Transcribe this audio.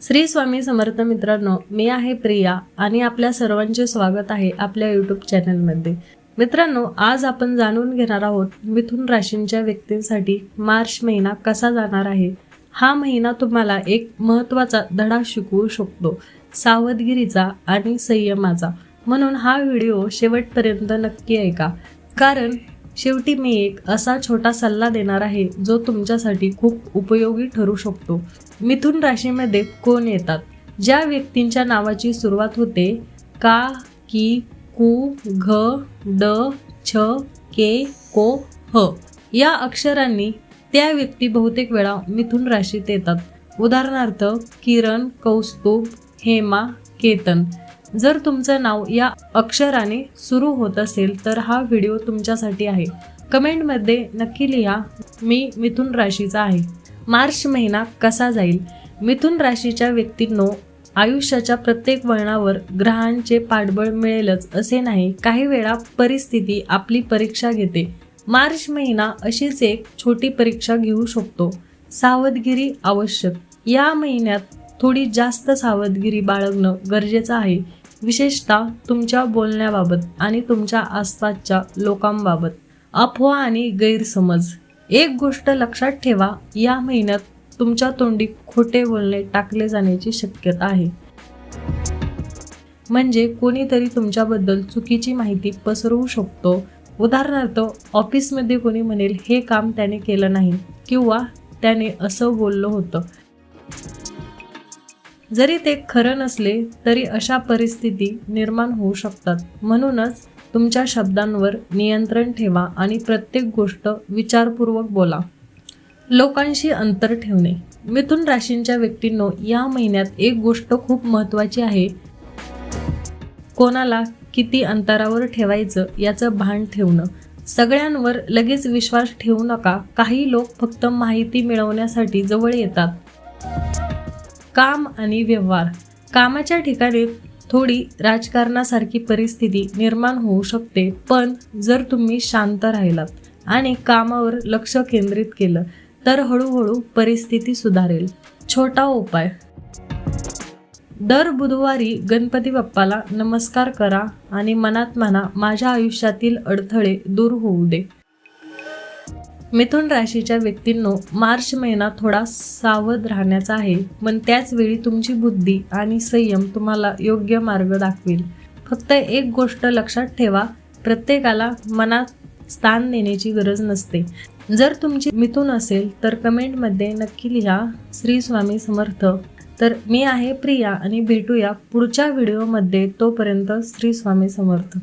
श्री स्वामी समर्थ मित्रांनो, मी आहे प्रिया आणि आपल्या सर्वांचे स्वागत आहे आपल्या यूट्यूब चॅनलमध्ये। मित्रांनो, आज आपण जाणून घेणार आहोत मिथुन राशींच्या व्यक्तींसाठी मार्च महिना कसा जाणार आहे। हा महिना तुम्हाला एक महत्त्वाचा धडा शिकवू शकतो, सावधगिरीचा आणि संयमाचा। म्हणून हा व्हिडिओ शेवटपर्यंत नक्की ऐका, कारण शेवटी मी एक असा छोटा सल्ला देणार आहे जो तुमच्यासाठी खूप उपयोगी ठरू शकतो। मिथुन राशीमध्ये कोण येतात? ज्या व्यक्तींच्या नावाची सुरुवात होते का, की, कु, घ, ड, छ, के, को, ह या अक्षरांनी त्या व्यक्ती बहुतेक वेळा मिथुन राशीत येतात। उदाहरणार्थ किरण, कौस्तुभ, हेमा, केतन। जर तुमचं नाव या अक्षराने सुरू होत असेल तर हा व्हिडिओ तुमच्यासाठी आहे। कमेंटमध्ये नक्की लिहा, मी मिथुन राशीचा आहे। मार्च महिना कसा जाईल? मिथुन राशीच्या व्यक्तींनो, आयुष्याच्या प्रत्येक वळणावर ग्रहांचे पाठबळ मिळेलच असे नाही, काही वेळा परिस्थिती आपली परीक्षा घेते। मार्च महिना अशीच एक छोटी परीक्षा घेऊ शकतो। सावधगिरी आवश्यक। या महिन्यात थोडी जास्त सावधगिरी बाळगणं गरजेचं आहे, विशेषतः तुमच्या बोलण्याबाबत आणि तुमच्या आसपासच्या लोकांबाबत। अफवा आणि गैरसमज। एक गोष्ट लक्षात ठेवा, या महिन्यात तुमच्या तोंडी खोटे बोलणे टाकले जाण्याची शक्यता आहे। म्हणजे कोणीतरी तुमच्याबद्दल चुकीची माहिती पसरवू शकतो। उदाहरणार्थ, ऑफिसमध्ये कोणी म्हणेल हे काम त्याने केलं नाही किंवा त्याने असं बोललं होतं। जरी ते खरं नसले तरी अशा परिस्थिती निर्माण होऊ शकतात। म्हणूनच तुमच्या शब्दांवर नियंत्रण ठेवा आणि प्रत्येक गोष्ट विचारपूर्वक बोला। लोकांशी अंतर ठेवणे। मिथुन राशींच्या व्यक्तींनो, या महिन्यात एक गोष्ट खूप महत्त्वाची आहे, कोणाला किती अंतरावर ठेवायचं याचं भान ठेवणं। सगळ्यांवर लगेच विश्वास ठेवू नका, काही लोक फक्त माहिती मिळवण्यासाठी जवळ येतात। काम आणि व्यवहार। कामाच्या ठिकाणी थोडी राजकारणासारखी परिस्थिती निर्माण होऊ शकते, पण जर तुम्ही शांत राहिलात आणि कामावर लक्ष केंद्रित केलं तर हळूहळू परिस्थिती सुधारेल। छोटा उपाय, दर बुधवारी गणपती बाप्पाला नमस्कार करा आणि मनात म्हणा, माझ्या आयुष्यातील अडथळे दूर होऊ दे। मिथुन राशीच्या व्यक्तींनो, मार्च महिना थोडा सावध राहण्याचा आहे, पण त्याच वेळी तुमची बुद्धी आणि संयम तुम्हाला योग्य मार्ग दाखवेल। फक्त एक गोष्ट लक्षात ठेवा, प्रत्येकाला मनात स्थान देण्याची गरज नसते। जर तुमची मिथुन असेल तर कमेंटमध्ये नक्की लिहा, श्री स्वामी समर्थ। तर मी आहे प्रिया आणि भेटूया पुढच्या व्हिडिओमध्ये। तोपर्यंत श्री स्वामी समर्थ।